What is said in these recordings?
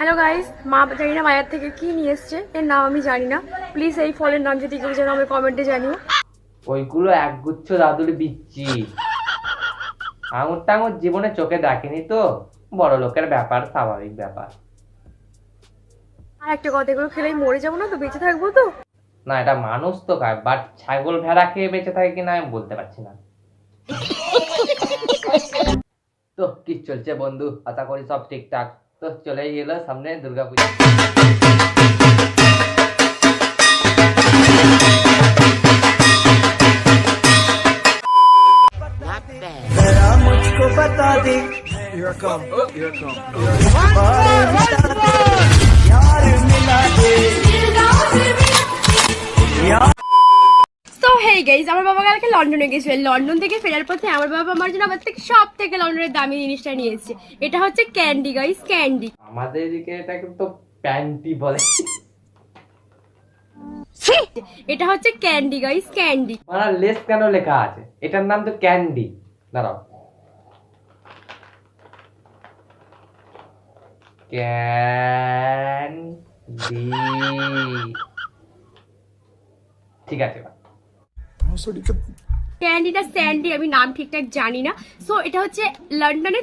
Hello guys, মা জানি না বাজার থেকে কি নিয়ে এসছে, এর নাম আমি জানি না। প্লিজ এই ফলের নাম যদি কেউ জানো আমাকে কমেন্টে জানিও। ওইগুলো একগুচ্ছ দাদুর বিচ্ছি। আঙুর টাঙুর জীবনে চোখে দেখেনি তো, বড় লোকের ব্যাপার, স্বাভাবিক ব্যাপার। আর একটা কথা, এগুলো খেলেই মরে যাবো না তো, বেঁচে থাকবো তো? না, এটা মানুষ তো খায়, বাট ছাগল ভেড়া খেয়ে বেঁচে থাকে কিনা আমি বলতে পারছি না। তো কি চলছে বন্ধু? আশা করি সব ঠিকঠাক। তো চলেই এলো সামনে দুর্গাপূজা। मुझको बता दे यार मिला दे। সো হেই গাইস, আমার বাবা কালকে লন্ডনে গেছিল। লন্ডন থেকে ফেরার পথে আমার বাবা আমার জন্য আমার থেকে সব থেকে লন্ডনের দামি জিনিসটা নিয়ে এসেছে। এটা হচ্ছে ক্যান্ডি গাইস, ক্যান্ডি। আমাদের এদিকে এটাকে তো প্যান্টি বলে। এটা হচ্ছে ক্যান্ডি গাইস, ক্যান্ডি। মানে লেস কেন লেখা আছে? এটার নাম তো ক্যান্ডি। দাঁড়াও, ক্যান্ডি, ঠিক আছে। ক্যান্ডিটা স্যান্ডি, আমি নাম ঠিকঠাক জানি না। সো এটা হচ্ছে লন্ডনে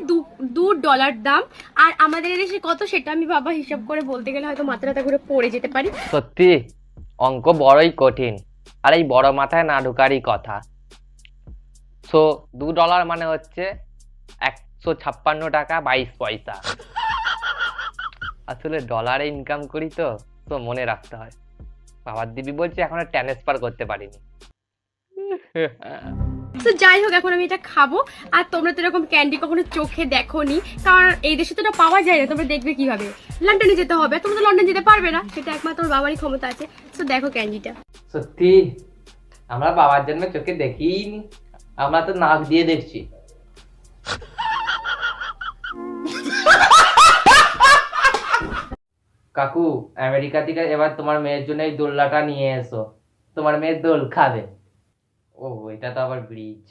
$2 দাম। আর আমাদের দেশে কত সেটা আমি বাবা হিসাব করে বলতে গেলে হয়তো মাথা ব্যথা করে পড়ে যেতে পারি। সত্যি অঙ্ক বড়ই কঠিন, আর এই বড় মাথায় না ঢোকারই কথা। সো $2 মানে হচ্ছে 156 টাকা 22 পয়সা। আসলে ডলারে ইনকাম করি তো, তো মনে রাখতে হয়। বাবার দিবি বলছে এখনো ট্রান্সফার করতে পারিনি। তো যাই হোক, এখন আমি এটা খাবো। আর তোমরা তো এরকম ক্যান্ডি কখনো চোখে দেখোনি, কারণ এই দেশে তো এটা পাওয়া যায় না। তোমরা দেখবে কিভাবে? লন্ডনে যেতে হবে। তোমরা তো লন্ডন যেতে পারবে না, সেটা একমাত্র বাবারই ক্ষমতা আছে। তো দেখো ক্যান্ডিটা। সত্যি আমরা বাবার জন্য চোখে দেখিনি, আমরা তো নাক দিয়ে দেখছি। কাকু, আমেরিকা থেকে এবার তোমার মেয়ের জন্য এই দোলনাটা নিয়ে এসো, তোমার মেয়ে দোল খাবে। ও, এটা তো আবার ব্রিজ।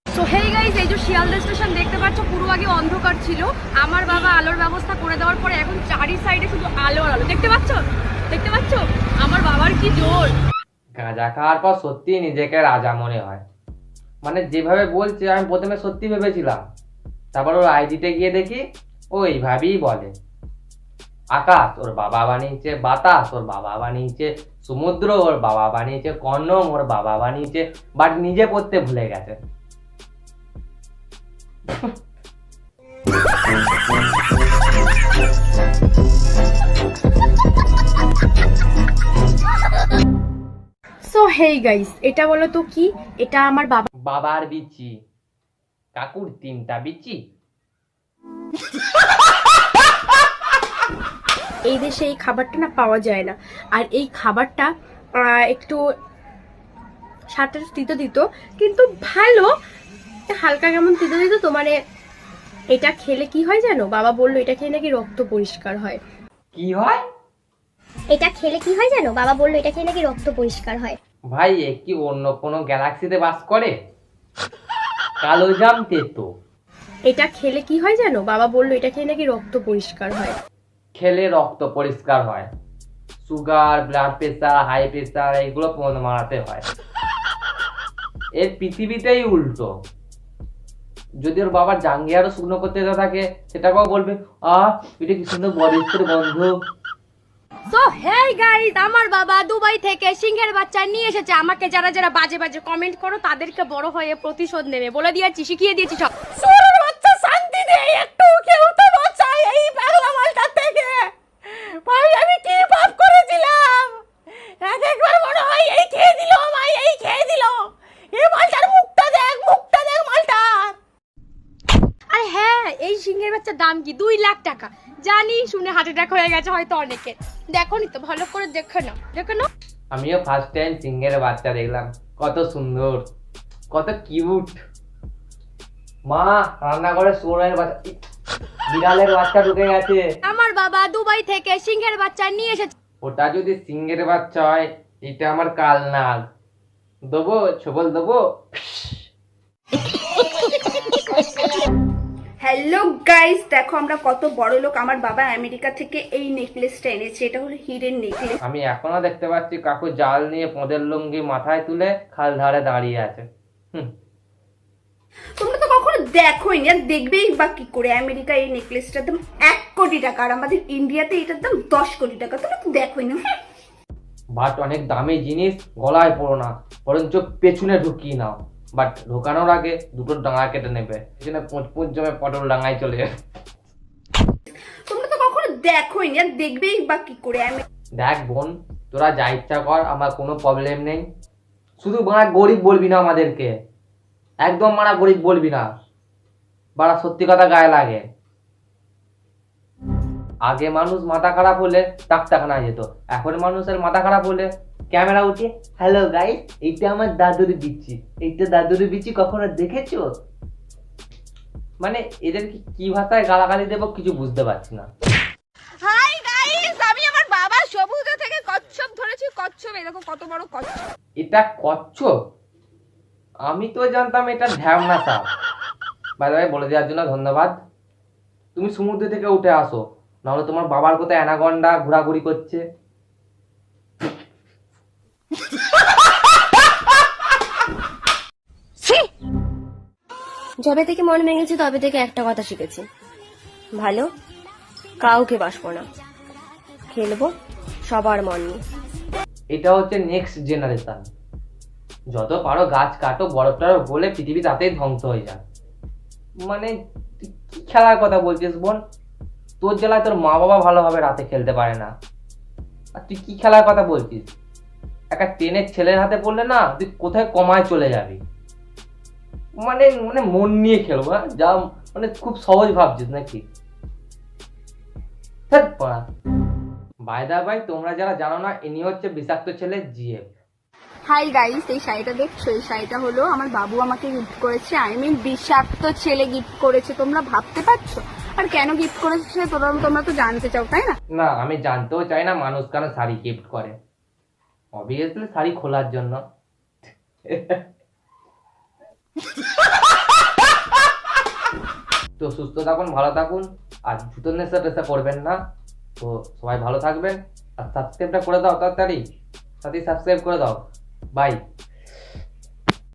সো হেই গাইস, এই যে শিয়ালদা স্টেশন দেখতে পাচ্ছ, পুরো আগে অন্ধকার ছিল। আমার বাবা আলোর ব্যবস্থা করে দেওয়ার পরে এখন চারি সাইডে শুধু আলো আর আলো। দেখতে পাচ্ছ? দেখতে পাচ্ছ? আমার বাবার কি জোর! গাঁজা খাওয়ার পর সত্যি নিজেকে রাজা মনে হয়। মানে যেভাবে বলছে আমি প্রথমে সত্যি ভেবেছিলাম, তারপর ওর আইডিতে গিয়ে দেখি ও এইভাবেই বলে। আকাশ ওর বাবা বানিয়েছে, বাতাস ওর বাবা বানিয়েছে, সমুদ্র ওর বাবা বানিয়েছে, কর্ণম ওর বাবা বানিয়েছে, বাট নিজে পড়তে ভুলে গেছে। সো হেই গাইস, এটা বলো তো কি? এটা আমার বাবা। বাবার বিচি, কাকুর 3টা বিচি। এই দেশে এই খাবারটা না পাওয়া যায় না। আর এই খাবারটা একটু স্বাদটা তিতো তিতো, কিন্তু ভালো। হালকা কেমন তিতো তিতো তো, মানে এটা খেলে কি হয় জানো? বাবা বললো এটা খেলে নাকি রক্ত পরিষ্কার হয়। কি হয়? এটা খেলে কি হয় জানো? বাবা বললো এটা খেলে নাকি রক্ত পরিষ্কার হয়। ভাই, এ কি অন্য কোনো গ্যালাক্সিতে বাস করে? কালো জাম তেতো। এটা খেলে কি হয় জানো? বাবা বললো এটা খেলে নাকি রক্ত পরিষ্কার হয়। খেলে রক্ত পরিষ্কার হয়? Sugar, blood pressure, high pressure এইগুলো পণ মারাতে হয়। এর পৃথিবীতেই উল্টো। যদি ওর বাবার জাঙ্গিয়া আরো শুকনো করতে থাকে, সেটাকেও বলবে এটা কি সুন্দর বলিষ্ঠের বন্ধু। সো হেই গাইস, আমার বাবা দুবাই থেকে সিংহের বাচ্চা নিয়ে এসেছে। আমাকে যারা যারা বাজে বাজে কমেন্ট করো তাদেরকে বড় হয়ে প্রতিশোধ নেবে বলে দিয়েছি, শিখিয়ে দিয়েছি সব। সুরের বাচ্চা শান্তি নেই একটু, কেউ তো বাঁচায় এই পাগলা মালটা থেকে। ভাই আমি কি পাপ করেছিলাম? একবার মনে হয় এই খেয়ে দিল, ভাই এই খেয়ে দিল। এই মালটার মুখটা দেখ মালটার। আর হ্যাঁ, এই সিংহের বাচ্চার দাম কি? 2 লাখ টাকা। জানি শুনে হার্ট অ্যাটাক হয়ে গেছে হয়তো অনেকে। দেখোনি তো, ভালো করে দেখে নাও, দেখে নাও। আমিও ফার্স্ট টাইম সিংহের বাচ্চা দেখলাম, কত সুন্দর, কত কিউট। মা, রান্নাঘরে শুয়োরের বাচ্চা, বিড়ালের বাচ্চা ঢুকে গেছে। আমার বাবা দুবাই থেকে সিংহের বাচ্চা নিয়ে এসেছে। ওটা যদি সিংহের বাচ্চা হয়, এটা আমার কালনাগ। দেবো, ছবল দেবো। হ্যালো গাইস, দেখো আমরা কত বড় লোক। আমার বাবা আমেরিকা থেকে এই নেকলেসটা এনেছে। এটা হলো হিরের নেকলেস। আমি এখনো দেখতে পাচ্ছি কাকু জাল নিয়ে পদের লুঙ্গি মাথায় তুলে খাল ধারে দাঁড়িয়ে আছে। তোমরা তো কখনো দেখোই না, দেখবেই বা কি করে। আমেরিকা এই নেকলেসটার দাম 1 কোটি টাকা, আর আমাদের ইন্ডিয়াতে এটার দাম 10 কোটি টাকা। তোমরা তো দেখোই না। বাট অনেক দামি জিনিস গলায় পড়ো না, বরঞ্চ পেছনে ঢুকিয়ে নাও। বাট ঢোকানোর আগে দুটো ডাঙা কেটে নেবে, পেছনে পুঁচ জমে পটল ডাঙায় চলে যাবে। তোমরা তো কখনো দেখোই না, দেখবেই বা কি করে। দেখ বোন, তোরা যা ইচ্ছা কর, আমার কোনো প্রবলেম নেই। শুধু মারা গরিব বলবি না আমাদেরকে, একদম মারা গরিব বলবি না। বাড়া সত্যি কথা গায়ে লাগে। আগে মানুষ মাথা খারাপ হলে ডাক্তারখানায় যেত, এখন মানুষের মাথা খারাপ হলে ক্যামেরা উঠে হ্যালো গাইস, এইটা আমার দাদুর বিচি, এইটা দাদুর বিচি, কখনো দেখেছো? মানে এদেরকে কি ভাষায় গালাগালি দেবো কিছু বুঝতে পারছি না। হাই গাইস, আমি আমার বাবা সবুজে থেকে কচ্ছপ ধরেছি। কচ্ছপ, এই দেখো কত বড় কচ্ছপ। এটা কচ্ছপ? আমি তো জানতাম এটা ঢ্যামনা সাপ। বাই দ্য ওয়ে, বলে দেওয়ার জন্য ধন্যবাদ। তুমি সমুদ্র থেকে উঠে আসো, নাহলে তোমার বাবার কোথায় অ্যানাকন্ডা ঘোরাঘুরি করছে। যবে থেকে মন ভেঙেছি তবে থেকে একটা কথা শিখেছি, ভালো কাউকে বাসবো না, খেলবো সবার মন নিয়ে। এটা হচ্ছে নেক্সট জেনারেশন। যত পারো গাছ কাটো, বরফ টরফ বলে পৃথিবী তাতেই ধ্বংস হয়ে যায়। মানে তুই কি খেলার কথা বলছিস বোন? তোর জেলায় তোর মা বাবা ভালোভাবে রাতে খেলতে পারে না, আর তুই কি খেলার কথা বলছিস? একটা ট্রেনের ছেলের হাতে পড়লে না তুই কোথায় কমায় চলে যাবি। মানে মানে মন নিয়ে খেলবো, হ্যাঁ? যা মানে খুব সহজ ভাবছিস নাকি? বাই দা ভাই, তোমরা যারা জানো না, ইনি হচ্ছে বিষাক্ত ছেলে জিএফ। হাই গাইস, এই শাড়িটা দেখছো? এই শাড়িটা হলো আমার বাবু আমাকে গিফট করেছে। আই মিন বিষাক্ত ছেলে গিফট করেছে। তোমরা ভাবতে পারছো? আর কেন গিফট করেছে তোমরা তো জানতে চাও, তাই না? না, আমি জানতেও চাই না মানুষ কেন শাড়ি গিফট করে। অবভিয়াসলি শাড়ি খোলার জন্য। তো সুস্থ থাকুন, ভালো থাকুন, আর জুতোর নেশা টেশা করবেন না। তো সবাই ভালো থাকবেন, আর সাবস্ক্রাইবটা করে দাও তাড়াতাড়ি, সাথে সাবস্ক্রাইব করে দাও। বাই।